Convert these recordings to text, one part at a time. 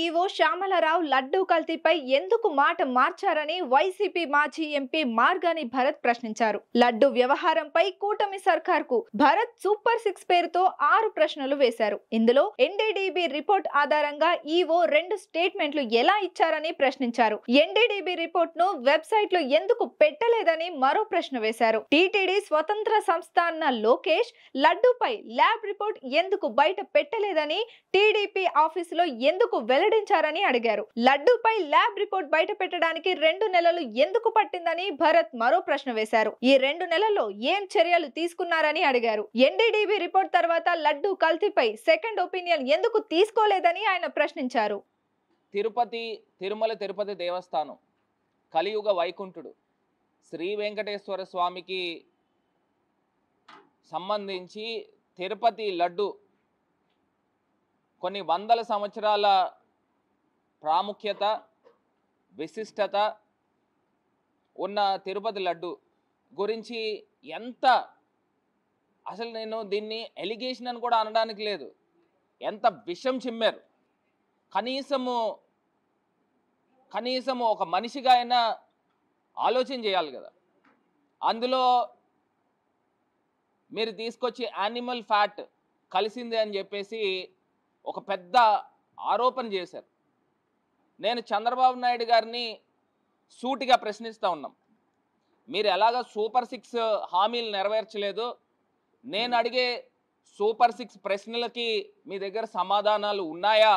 EO Shyamalarao laddu కల్తీపై ఎందుకు మాట మార్చారని YCP మాజీ ఎంపీ మార్గాని భరత్ ప్రశ్నించారు. లడ్డూ వ్యవహారంపై కూటమి సర్కార్కు భరత్ సూపర్ 6 పేరుతో 6 ప్రశ్నలు వేశారు. ఇందులో ఎన్డీడీబీ రిపోర్ట్ ఆధారంగా ఈవో 2 స్టేట్మెంట్లు ఎలా ఇచ్చారని ప్రశ్నించారు. ఎన్డీడీబీ రిపోర్ట్ ను వెబ్సైట్ లో ఎందుకు పెట్టలేదని మరో ప్రశ్న వేశారు. టీటీడీ స్వతంత్ర సంస్థ అన్న లోకేష్ లడ్డూపై ల్యాబ్ రిపోర్ట్ ఎందుకు బయట పెట్టలేదని టీడీపీ ఆఫీసులో ఎందుకు వెల్లడించారని అడిగారు. లడ్డూపై ల్యాబ్ రిపోర్ట్ బయట పెట్టడానికి 2 నెలలు ఎందుకు పట్టిందని భరత్ మరో ప్రశ్న వేశారు. ఈ 2 నెలల్లో ఏం చర్యలు తీసుకున్నారని అడిగారు. ఎన్డీడీబీ రిపోర్ట్ తర్వాత లడ్డూ కల్తీపై సెకండ్ ఒపీనియన్ ఎందుకు తీసుకోలేదని ఆయన ప్రశ్నించారు. తిరుపతి దేవస్థానం కలియుగ వైకుంఠుడు శ్రీ వెంకటేశ్వర స్వామికి సంబంధించి తిరుపతి లడ్డు కొన్ని వందల సంవత్సరాల ప్రాముఖ్యత విశిష్టత ఉన్న తిరుపతి లడ్డు గురించి ఎంత అసలు నేను దీన్ని ఎలిగేషన్ అని కూడా అనడానికి లేదు, ఎంత విషం చిమ్మారు. కనీసము ఒక మనిషిగా అయినా ఆలోచన చేయాలి కదా. అందులో మీరు తీసుకొచ్చి యానిమల్ ఫ్యాట్ కలిసిందే అని చెప్పేసి ఒక పెద్ద ఆరోపణ చేశారు. నేను చంద్రబాబు నాయుడు గారిని సూటిగా ప్రశ్నిస్తూ ఉన్నాం. మీరు ఎలాగ సూపర్ 6 హామీలు నెరవేర్చలేదు, నేను అడిగే సూపర్ 6 ప్రశ్నలకి మీ దగ్గర సమాధానాలు ఉన్నాయా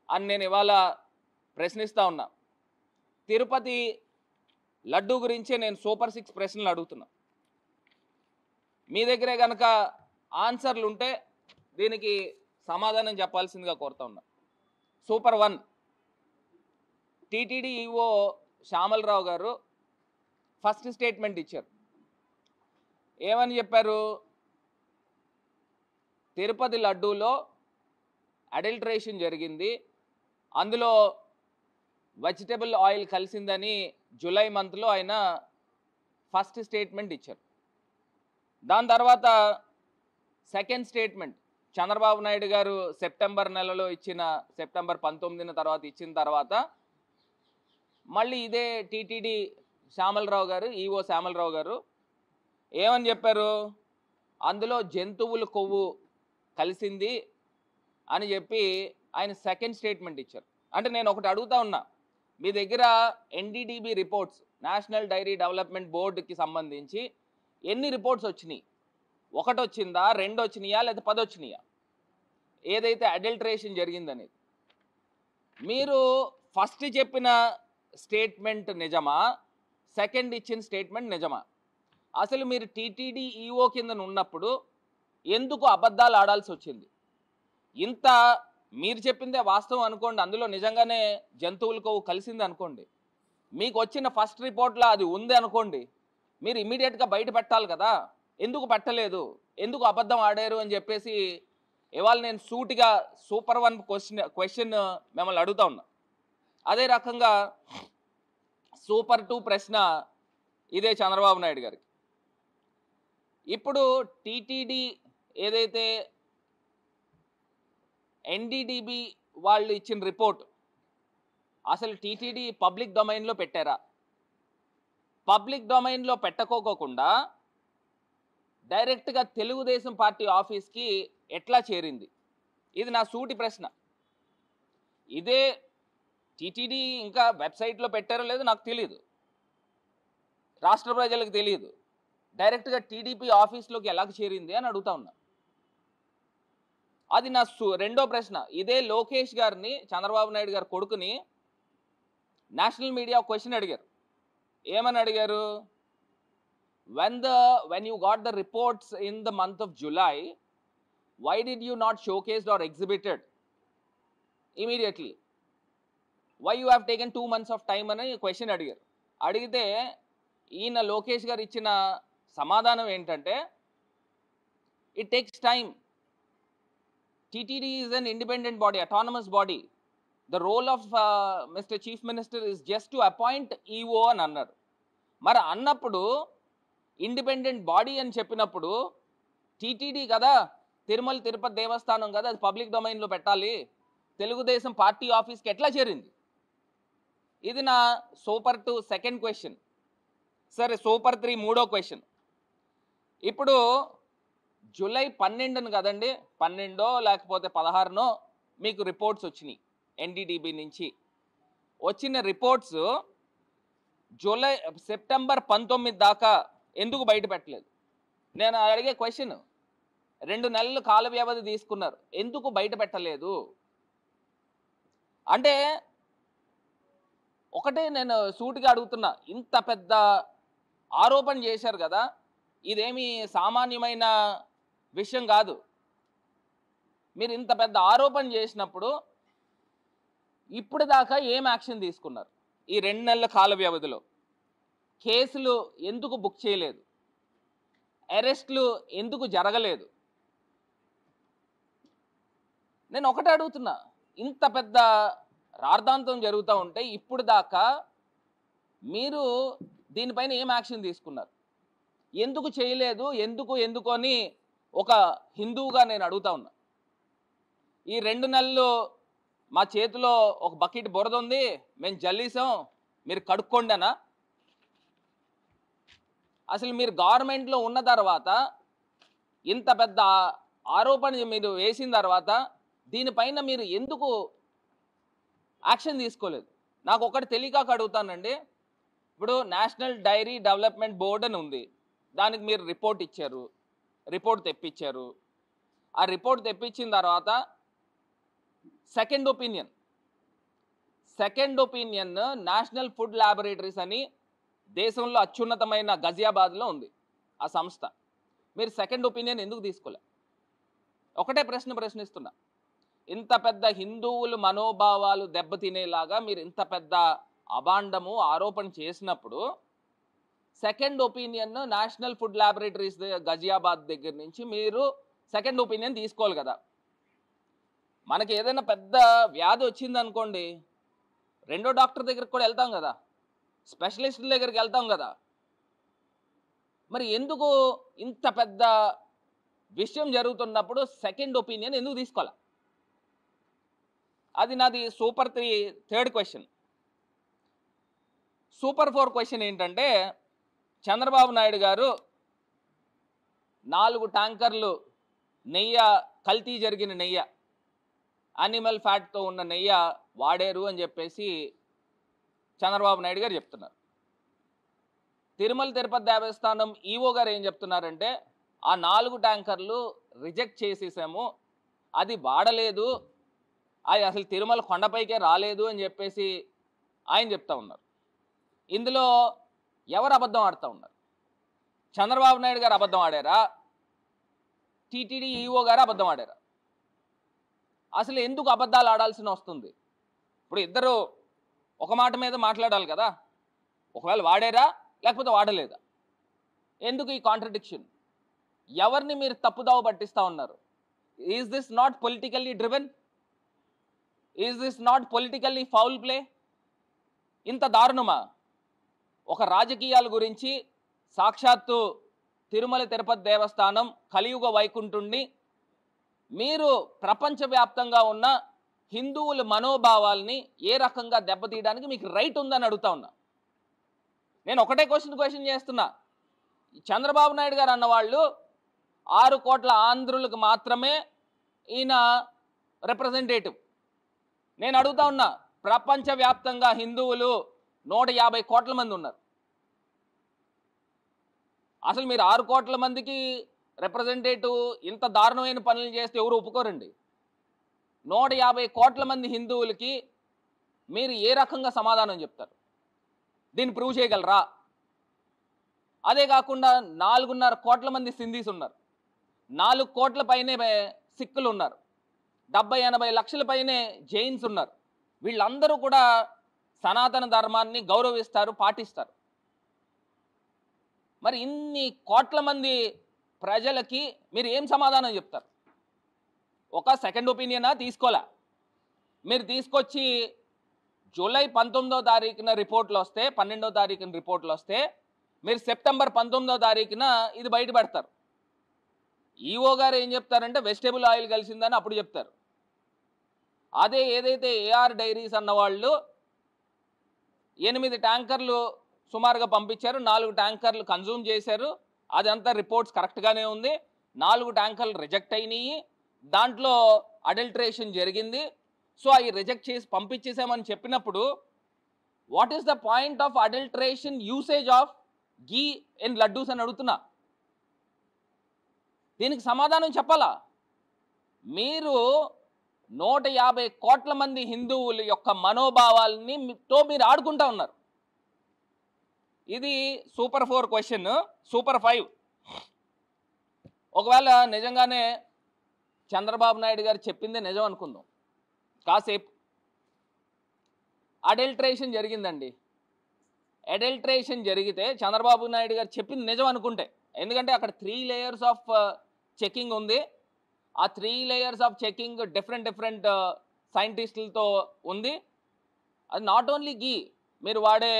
అని నేను ఇవాళ ప్రశ్నిస్తూ ఉన్నా. తిరుపతి లడ్డు గురించే నేను సూపర్ 6 ప్రశ్నలు అడుగుతున్నా. మీ దగ్గరే కనుక ఆన్సర్లు ఉంటే దీనికి సమాధానం చెప్పాల్సిందిగా కోరుతా ఉన్నా. సూపర్ 1, టీటీడీ ఈవో శ్యామలరావు గారు ఫస్ట్ స్టేట్మెంట్ ఇచ్చారు. ఏమని చెప్పారు? తిరుపతి లడ్డూలో అడల్టరేషన్ జరిగింది, అందులో వెజిటబుల్ ఆయిల్ కలిసిందని జూలై మంత్లో ఆయన ఫస్ట్ స్టేట్మెంట్ ఇచ్చారు. దాని తర్వాత సెకండ్ స్టేట్మెంట్ చంద్రబాబు నాయుడు గారు సెప్టెంబర్ నెలలో సెప్టెంబర్ 19 తర్వాత ఇచ్చిన తర్వాత మళ్ళీ ఇదే టీటీడీ శ్యామలరావు గారు, ఈవో శ్యామలరావు గారు ఏమని చెప్పారు? అందులో జంతువుల కొవ్వు కలిసింది అని చెప్పి ఆయన సెకండ్ స్టేట్మెంట్ ఇచ్చారు. అంటే నేను ఒకటి అడుగుతా ఉన్నా, మీ దగ్గర NDDB reports, national dairy development బోర్డుకి సంబంధించి ఎన్ని రిపోర్ట్స్ వచ్చినాయి? 1 వచ్చిందా, 2 వచ్చినాయా, లేదా 10 వచ్చినాయా? ఏదైతే అడల్టరేషన్ జరిగిందనేది మీరు ఫస్ట్ చెప్పిన స్టేట్మెంట్ నిజమా, సెకండ్ ఇచ్చిన స్టేట్మెంట్ నిజమా? అసలు మీరు టీటీడీ ఈఓ కింద ఉన్నప్పుడు ఎందుకు అబద్ధాలు ఆడాల్సి వచ్చింది? ఇంత మీరు చెప్పిందే వాస్తవం అనుకోండి, అందులో నిజంగానే జంతువుల కొవ్వు కలిసింది అనుకోండి, మీకు వచ్చిన ఫస్ట్ రిపోర్ట్లో అది ఉంది అనుకోండి, మీరు ఇమీడియట్గా బయట పెట్టాలి కదా. ఎందుకు పెట్టలేదు, ఎందుకు అబద్ధం ఆడారు అని చెప్పేసి ఇవాళ నేను సూటిగా సూపర్ 1 క్వశ్చన్ మిమ్మల్ని అడుగుతా ఉన్నా. అదే రకంగా సూపర్ 2 ప్రశ్న ఇదే చంద్రబాబు నాయుడు గారికి. ఇప్పుడు టీటీడీ ఏదైతే ఎన్డీడీబీ వాళ్ళు ఇచ్చిన రిపోర్ట్ అసలు టీటీడీ పబ్లిక్ డొమైన్లో పెట్టారా? పబ్లిక్ డొమైన్లో పెట్టకోకుండా డైరెక్ట్గా తెలుగుదేశం పార్టీ ఆఫీస్కి ఎట్లా చేరింది? ఇది నా సూటి ప్రశ్న. ఇదే టీటీడీ ఇంకా వెబ్సైట్లో పెట్టారో లేదో నాకు తెలియదు, రాష్ట్ర ప్రజలకు తెలియదు. డైరెక్ట్గా టీడీపీ ఆఫీస్లోకి ఎలా చేరింది అని అడుగుతా ఉన్నా. అది నా రెండో ప్రశ్న. ఇదే లోకేష్ గారిని, చంద్రబాబు నాయుడు గారి కొడుకుని నేషనల్ మీడియా క్వశ్చన్ అడిగారు. ఏమని అడిగారు? when you got the reports in the month of July, why did you not showcased or exhibited immediately? Why you have taken 2 months of time అని క్వశ్చన్ అడిగారు. అడిగితే ఈయన లోకేష్ గారు ఇచ్చిన సమాధానం ఏంటంటే, it takes time. TTD is an independent body, autonomous body. The role of Mr. Chief Minister is just to appoint EO అని అన్నారు. మరి అన్నప్పుడు ఇండిపెండెంట్ బాడీ అని చెప్పినప్పుడు టీటీడీ కదా, తిరుపతి దేవస్థానం కదా, అది పబ్లిక్ డొమైన్లో పెట్టాలి. తెలుగుదేశం పార్టీ ఆఫీస్కి ఎట్లా చేరింది? ఇది నా సూపర్ 2 సెకండ్ క్వశ్చన్. సరే, సూపర్ 3 మూడో క్వశ్చన్. ఇప్పుడు జూలై 12న కదండి, 12 లేకపోతే 16నో మీకు రిపోర్ట్స్ వచ్చినాయి ఎన్డీడీబీ నుంచి. వచ్చిన రిపోర్ట్స్ సెప్టెంబర్ 19 దాకా ఎందుకు బయట పెట్టలేదు? నేను అడిగే క్వశ్చన్, 2 నెలలు కాల వ్యవధి తీసుకున్నారు, ఎందుకు బయట పెట్టలేదు? అంటే ఒకటే నేను సూటిగా అడుగుతున్నా, ఇంత పెద్ద ఆరోపణ చేశారు కదా, ఇదేమి సామాన్యమైన విషయం కాదు. మీరు ఇంత పెద్ద ఆరోపణ చేసినప్పుడు ఇప్పుడు దాకా ఏం యాక్షన్ తీసుకున్నారు? ఈ 2 నెలల కాల వ్యవధిలో కేసులు ఎందుకు బుక్ చేయలేదు? అరెస్టులు ఎందుకు జరగలేదు? నేను ఒకటే అడుగుతున్నా, ఇంత పెద్ద రార్థాంతం జరుగుతూ ఉంటే ఇప్పుడు దాకా మీరు దీనిపైన ఏం యాక్షన్ తీసుకున్నారు? ఎందుకు చేయలేదు? ఎందుకు అని ఒక హిందువుగా నేను అడుగుతా ఉన్నా. ఈ 2 నెలలు మా చేతిలో ఒక బకెట్ బురద ఉంది, మేము జల్లీసాం, మీరు కడుక్కోండనా? అసలు మీరు గవర్నమెంట్లో ఉన్న తర్వాత ఇంత పెద్ద ఆరోపణ మీరు వేసిన తర్వాత దీనిపైన మీరు ఎందుకు యాక్షన్ తీసుకోలేదు? నాకు ఒకటి తెలియక అడుగుతానండి. ఇప్పుడు నేషనల్ డైరీ డెవలప్మెంట్ బోర్డ్ అని ఉంది, దానికి మీరు రిపోర్ట్ ఇచ్చారు, రిపోర్ట్ తెప్పించారు. ఆ రిపోర్ట్ తెప్పించిన తర్వాత second opinion national food laboratories అని దేశంలో అత్యున్నతమైన గజియాబాద్లో ఉంది ఆ సంస్థ. మీరు సెకండ్ ఒపీనియన్ ఎందుకు తీసుకోలే? ఒకటే ప్రశ్నిస్తున్నా. ఇంత పెద్ద హిందువుల మనోభావాలు దెబ్బతినేలాగా మీరు ఇంత పెద్ద అభాండము ఆరోపణ చేసినప్పుడు second opinion national food laboratories Ghaziabad దగ్గర నుంచి మీరు సెకండ్ ఒపీనియన్ తీసుకోవాలి కదా. మనకి ఏదైనా పెద్ద వ్యాధి వచ్చిందనుకోండి, 2వ డాక్టర్ దగ్గరికి కూడా వెళ్తాం కదా, స్పెషలిస్టుల దగ్గరికి వెళ్తాం కదా. మరి ఎందుకు ఇంత పెద్ద విషయం జరుగుతున్నప్పుడు సెకండ్ ఒపీనియన్ ఎందుకు తీసుకోవాలి? అది నాది super 3 third question. Super 4 question ఏంటంటే, చంద్రబాబు నాయుడు గారు 4 ట్యాంకర్లు నెయ్యి, కల్తీ జరిగిన నెయ్యి, యానిమల్ ఫ్యాట్తో ఉన్న నెయ్యి వాడారు అని చెప్పేసి చంద్రబాబు నాయుడు గారు చెప్తున్నారు. తిరుమల తిరుపతి దేవస్థానం ఈవో గారు ఏం చెప్తున్నారంటే, ఆ 4 ట్యాంకర్లు రిజెక్ట్ చేసేసాము, అది వాడలేదు, అది అసలు తిరుమల కొండపైకే రాలేదు అని చెప్పేసి ఆయన చెప్తా ఉన్నారు. ఇందులో ఎవరు అబద్ధం ఆడుతూ ఉన్నారు? చంద్రబాబు నాయుడు గారు అబద్ధం ఆడారా? టీటీడీ ఈవో గారు అబద్ధం ఆడారా? అసలు ఎందుకు అబద్ధాలు ఆడాల్సి వస్తుంది? ఇప్పుడు ఇద్దరు ఒక మాట మీద మాట్లాడాలి కదా. ఒకవేళ వాడారా లేకపోతే వాడలేదా? ఎందుకు ఈ కాంట్రడిక్షన్? ఎవరిని మీరు తప్పుదావ పట్టిస్తూ ఉన్నారు? Is this not politically driven? Is this not politically foul play? ఇంత దారుణమా? ఒక రాజకీయాల గురించి సాక్షాత్తు తిరుమల తిరుపతి దేవస్థానం కలియుగ వైకుంఠుణ్ణి మీరు ప్రపంచవ్యాప్తంగా ఉన్న హిందువుల మనోభావాల్ని ఏ రకంగా దెబ్బతీయడానికి మీకు రైట్ ఉందని అడుగుతా ఉన్నా. నేను ఒకటే క్వశ్చన్ చేస్తున్నా. చంద్రబాబు నాయుడు గారు అన్నవాళ్ళు 6 కోట్ల ఆంధ్రులకు మాత్రమే ఈయన రిప్రజెంటేటివ్. నేను అడుగుతా ఉన్నా, ప్రపంచవ్యాప్తంగా హిందువులు 150 కోట్ల మంది ఉన్నారు. అసలు మీరు 6 కోట్ల మందికి రిప్రజెంటేటివ్ ఇంత దారుణమైన పనులు చేస్తే ఎవరు ఒప్పుకోరండి. 150 కోట్ల మంది హిందువులకి మీరు ఏ రకంగా సమాధానం చెప్తారు? దీన్ని ప్రూవ్ చేయగలరా? అదే కాకుండా 4.5 కోట్ల మంది సింధీస్ ఉన్నారు, 4 కోట్ల పైనే సిక్కులు ఉన్నారు, 70-80 లక్షల పైనే జైన్స్ ఉన్నారు. వీళ్ళందరూ కూడా సనాతన ధర్మాన్ని గౌరవిస్తారు, పాటిస్తారు. మరి ఇన్ని కోట్ల మంది ప్రజలకి మీరు ఏం సమాధానం చెప్తారు? ఒక సెకండ్ ఒపీనియనా తీసుకోలే. మీరు తీసుకొచ్చి జూలై 19వ తారీఖున రిపోర్ట్లు వస్తే, 12వ తారీఖున రిపోర్ట్లు వస్తే, మీరు సెప్టెంబర్ 19వ తారీఖున ఇది బయట పెడతారు. ఈఓ గారు ఏం చెప్తారంటే వెజిటేబుల్ ఆయిల్ కలిసిందని అప్పుడు చెప్తారు. అదే ఏదైతే ఏఆర్ డైరీస్ అన్న వాళ్ళు 8 ట్యాంకర్లు సుమారుగా పంపించారు, 4 ట్యాంకర్లు కన్జ్యూమ్ చేశారు, అదంతా రిపోర్ట్స్ కరెక్ట్గానే ఉంది. 4 ట్యాంకర్లు రిజెక్ట్ అయినాయి, దాంట్లో అడల్టరేషన్ జరిగింది. సో అవి రిజెక్ట్ చేసి పంపించేసామని చెప్పినప్పుడు what is the point of adulteration usage of ghee in laddoos అని అడుగుతున్నా. దీనికి సమాధానం చెప్పాలా? మీరు 150 కోట్ల మంది హిందువుల యొక్క మనోభావాల్ని మీరు ఆడుకుంటా ఉన్నారు. ఇది సూపర్ 4 క్వశ్చన్. సూపర్ 5, ఒకవేళ నిజంగానే చంద్రబాబు నాయుడు గారు చెప్పింది నిజం అనుకుందాం కాసేపు. అడల్టరేషన్ జరిగిందండి. అడల్టరేషన్ జరిగితే చంద్రబాబు నాయుడు గారు చెప్పింది నిజం అనుకుంటే, ఎందుకంటే అక్కడ 3 layers ఆఫ్ చెకింగ్ ఉంది. ఆ 3 layers ఆఫ్ చెకింగ్ డిఫరెంట్ సైంటిస్టులతో ఉంది. అది నాట్ ఓన్లీ గీ, మీరు వాడే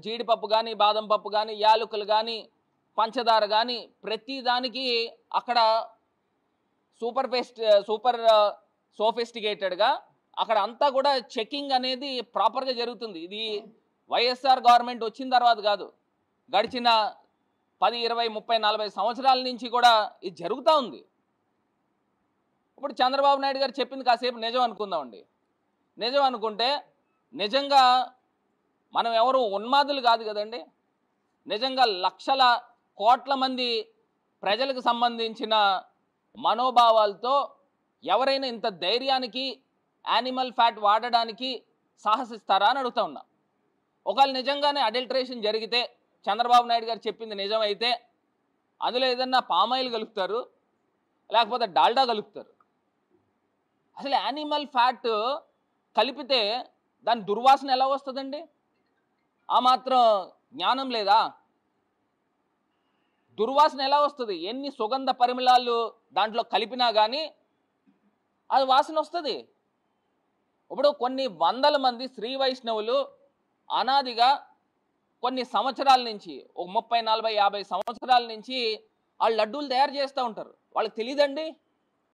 జీడిపప్పు కానీ, బాదం పప్పు కానీ, యాలకులు కానీ, పంచదార కానీ, ప్రతి దానికి అక్కడ సూపర్ సోఫిస్టికేటెడ్గా అక్కడ అంతా కూడా చెకింగ్ అనేది ప్రాపర్గా జరుగుతుంది. ఇది వైఎస్ఆర్ గవర్నమెంట్ వచ్చిన తర్వాత కాదు, గడిచిన 10, 20, 30, 40 సంవత్సరాల నుంచి కూడా ఇది జరుగుతూ ఉంది. ఇప్పుడు చంద్రబాబు నాయుడు గారు చెప్పింది కాసేపు నిజం అనుకుందామండి. నిజం అనుకుంటే నిజంగా మనం ఎవరు ఉన్మాదులు కాదు కదండి. నిజంగా లక్షల కోట్ల మంది ప్రజలకు సంబంధించిన మనోభావాలతో ఎవరైనా ఇంత ధైర్యానికి యానిమల్ ఫ్యాట్ వాడడానికి సాహసిస్తారా అని అడుగుతా ఉన్నా. ఒకవేళ నిజంగానే అడల్టరేషన్ జరిగితే, చంద్రబాబు నాయుడు గారు చెప్పింది నిజమైతే, అందులో ఏదన్నా పామాయిల్ కలుపుతారు, లేకపోతే డాల్డా కలుపుతారు. అసలు యానిమల్ ఫ్యాట్ కలిపితే దాని దుర్వాసన ఎలా వస్తుందండి? ఆ మాత్రం జ్ఞానం లేదా? దుర్వాసన ఎలా వస్తుంది? ఎన్ని సుగంధ పరిమళాలు దాంట్లో కలిపినా కానీ అది వాసన వస్తుంది. ఇప్పుడు కొన్ని వందల మంది శ్రీ వైష్ణవులు అనాదిగా కొన్ని సంవత్సరాల నుంచి, ఒక 30, 40, 50 సంవత్సరాల నుంచి వాళ్ళు లడ్డూలు తయారు చేస్తూ ఉంటారు. వాళ్ళకి తెలియదండి